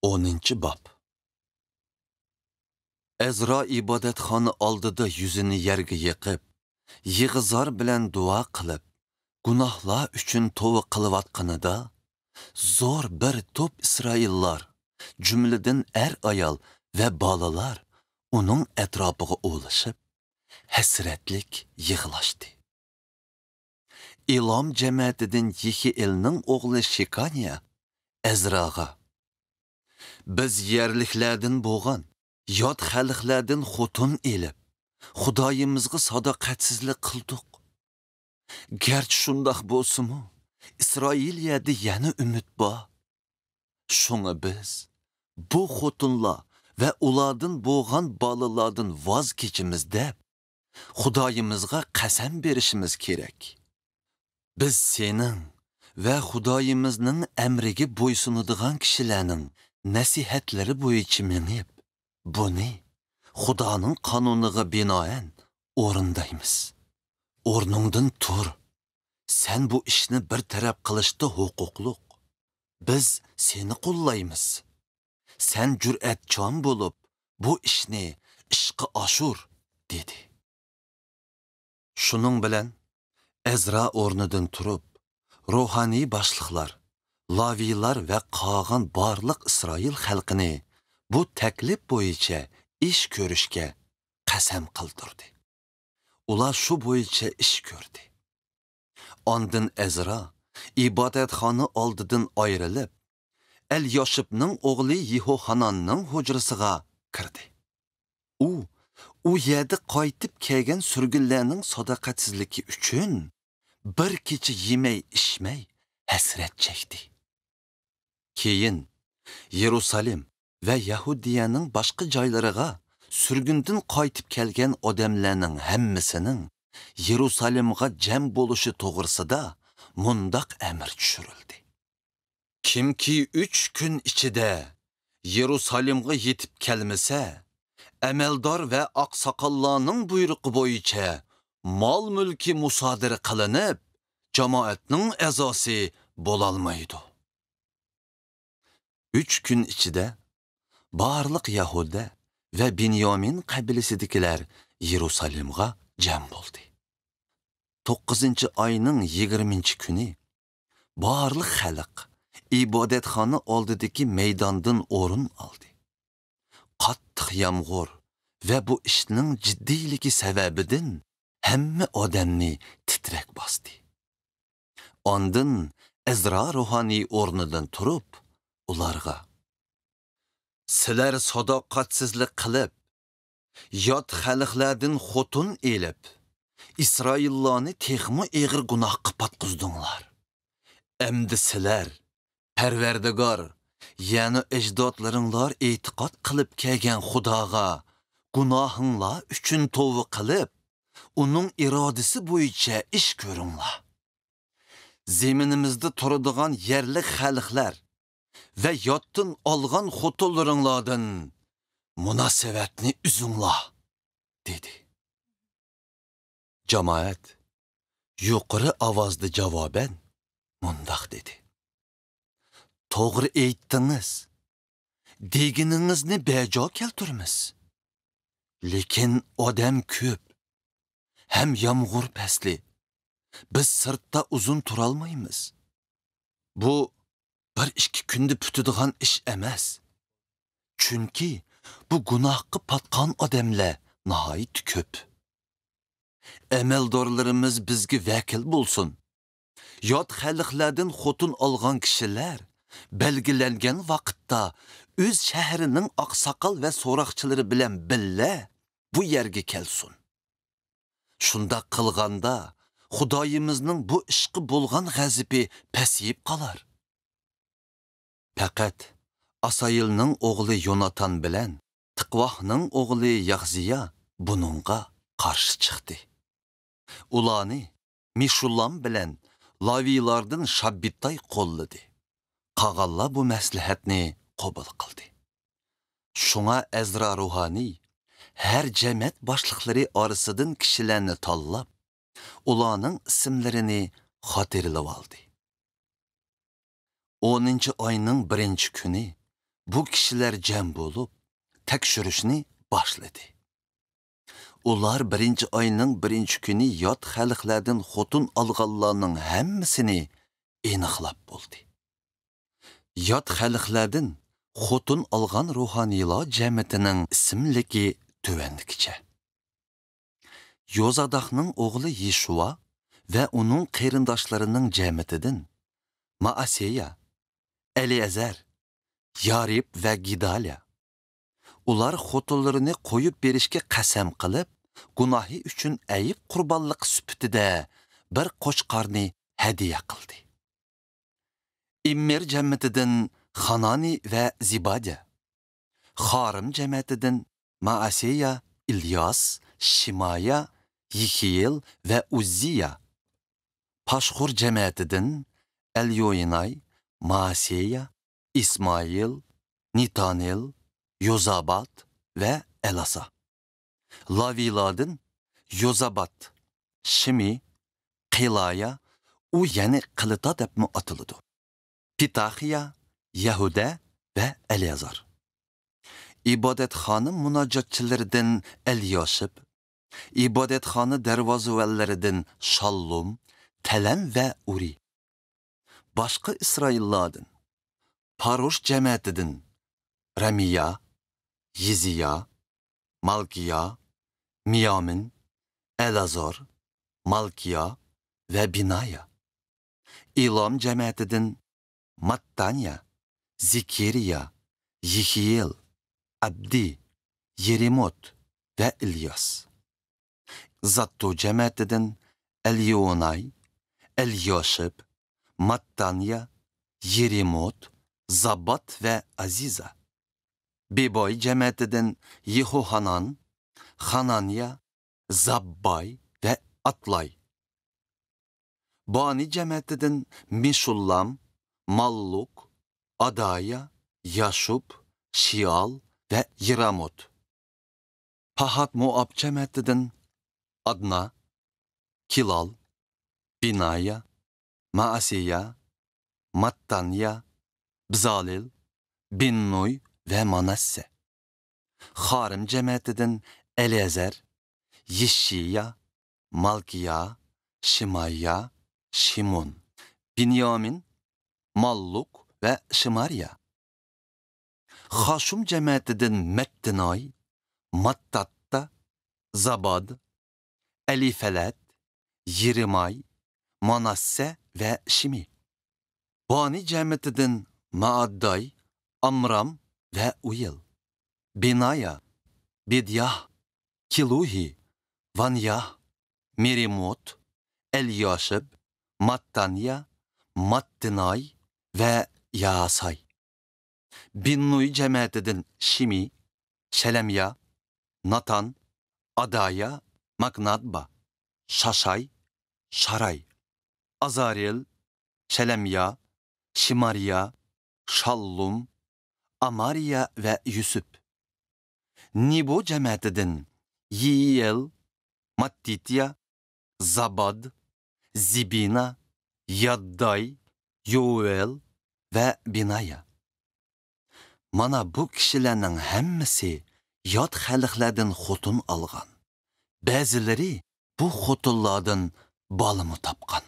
10. Bab. Ezra ibodatxona oldida yuzini yerga yiqib, yig'izor bilan duo qilib, gunohlar uchun tova qilayotganida zo'r bir to'p Isroillar, jumladan ayol va bolalar uning atrofiga o'lishib, hasratlik yig'lashdi. Ilom jamiyatidan Yehielning o'g'li Shekaniya Ezraga: "Biz yerliklardan bo'lgan yot xalqlardan xotin elib, Xudoyimizga sadoqatsizlik qildik. Garchi shundoq bo'lsa-mu, Isroiliyada yana umid bor. Shunga biz bu xotinlar va ulardan bo'lgan bolalardan voz kechimiz deb Xudoyimizga qasam berishimiz kerak. Biz sening va Xudoyimizning amriga bo'ysunadigan kishilarning nasihatlari bo'yicha minib, buni Xudoning qonuniga binoan o'rindaymiz. O'rningdan tur. Sen bu ishni bir taraf qilishda huquqliq. Biz seni qo'llaymiz. Sen jur'atchan bo'lib, bu ishni ishqa oshur", dedi. Shuning bilan Ezra o'rnidan turib, ruhoniy boshliqlar, laviylar va qolgan barliq Isroil xalqini bu taklif bo'yicha ish ko'rishga qasam qildirdi. Ular shu bo'yicha ish ko'rdi. Ondan Ezra ibodatxona oldidan ayrilib, El-Yoshibning o'g'li Yehohanonning hujrasiga kirdi. U yerda qaytib kelgan surgunlarning sadoqatsizligi uchun bir kecha yemay ichmay hasrat chekdi. Keyin Yerusalim va Yahudiyaning boshqa joylariga surgundan qaytib kelgan odamlarning hammasining Yerusalimga jam bo'lishi to'g'risida mundaq amr tushirildi: "Kimki 3 kun ichida Yerusalimga yetib kelmasa, amaldor va oqsoqollarning buyrug'i bo'yicha mol-mulki musodara qilinib, jamoatning a'zosi bo'lolmaydi." 3 kun ichida barliq Yahuda va Binyomin qabilasidagilar Yerusalimga jam bo'ldi. 9-oyning 20-kuni barliq xalq ibodatxona oldidagi maydondan o'rin oldi. Qattiq yomg'ir va bu ishning jiddiyligi sababidan hamma odamni titrak bosdi. Ondan Ezra ruhoniy o'rnidan turib, ularga: "Sizlar sadoqatsizlik qilib, yot xalqlardan xotin elib, Isroillarni texmi eg'ir gunohga patqizdinglar. Endi sizlar Parvardigor, ya'ni ajdodlaringlar e'tiqod qilib kelgan Xudoga gunohinglar uchun tavba qilib, uning irodasi bo'yicha ish ko'ringlar. Zeminimizda turadigan yerlik xalqlar va yotdan olgan xotinlaringlardan munosabatni uzinglar", dedi. Jamoat yuqori ovozda javoban mundoq dedi: "To'g'ri aytdingiz. Deginingizni bejo keltiramiz. Lekin odam ko'p, ham yomg'ir pasli. Biz sirtda uzun turolmaymiz. Bu 1-2 kunda bitadigan ish emas. Chunki bu gunohga patgan odamlar nihoyat ko'p. Amaldorlarimiz bizga vakil bo'lsin. Yot xalqlardan xotin olgan kishilar belgilangan vaqtda o'z shahrining oqsoqol va so'roqchilari bilan billa bu yerga kelsin. Shunda qilganda Xudoyimizning bu ishqi bo'lgan g'azabi pasayib qolar." Faqat Asayilning o'g'li Yonatan bilan Tiqvohning o'g'li Yaxziya buningga qarshi chiqdi. Ularni Mishullam bilan Laviylardan Shabbitay qo'lladi. Qag'allar bu maslahatni qabul qildi. Shunga Ezra ruhoniy har jamiyat boshliqlari orasidan kishilarni tanlab, ularning ismlarini xotirlab oldi. 10-oyning 1-kuni bu kishilar jam bo'lib, tekshirishni boshladi. Ular birinchi oyning birinchi kuni yot xalqlardan xotin olganlarning hammasini aniqlab bo'ldi. Yot xalqlardan xotin olgan ruhoniylar jamiyatining ismligi tuvandikicha. Yozadaqning o'g'li Yeshua ve onun qeyrindaşlarının cemiyetinden Maaseya, Eliezer, Yarib ve Gidalya. Ular xotinlarini koyup berishga qasam qilib, gunohi uchun ayib qurbonlik süptide bir qo'chqorni hadiya qildi. Immer cemiyetinden Hanani ve Zibadya. Harim cemiyetinden Maaseya, İlyas, Şimaya, Yihiyel ve Uzziya. Paşhur cemiyetinden Elyoinay, Maaseya, İsmail, Nitanel, Yozabat ve Elasa. Laviladın Yozabat, Shimi, Qilaya, u yani Qilita deb mi atılıdı. Pitahiya, Yahuda ve Eleazar. İbadetxanı münacatçılarından Elyaşib, İbadetxanı dervazıvellerinden Şallum, Telem ve Uri. Başka İsrailladın, Parush cemiyetinden Ramiya, Yiziya, Malkiya, Miyamin, Elazar, Malkiya ve Binaya. İlam cemiyetinden Mattanya, Zikiriya, Yihiyel, Abdi, Yerimot ve İlyas. Zattu cemiyetinden Elyounay, Elyaşib, Mattanya, Yerimot, Zabat ve Aziza. Biboy cemiyetinden Yehohanan, Hananya, Zabbay ve Atlay. Bani cemiyetinden Mişullam, Malluk, Adaya, Yaşub, Şial ve Yiramot. Pahat Moab cemiyetinden Adna, Kilal, Binaya, Maaseya, Mattanya, Bzalil, Binnuy ve Manasse. Harim cemiyetinden Eliezer, Yişiya, Malkiya, Şimaya, Şimon, Binyamin, Malluk ve Şimarya. Haşum cemiyetinden Mettinay, Mattatta, Zabad, Elifelet, Yirimay, Manasse ve Şimi. Bani cemiyetinden Maadday, Amram ve Uyel. Binaya, Bidyah, Kiluhi, Vanyah, Merimot, Elyaşib, Mattanya, Mattinay ve Yasay. Binnuy cemiyetinden Şimi, Şelemya, Natan, Adaya, Maknadba, Şaşay, Şaray, Azaril, Şelemya, Şimarya, Şallum, Amariya ve Yusuf. Nibo cemiyetinden Yiyel, Mattitya, Zabad, Zibina, Yadday, Yoel ve Binaya. Mana bu kishilarning hammasi yot xalqlardan xotin olgan. Ba'zilari bu xotinlardan bolimi topgan.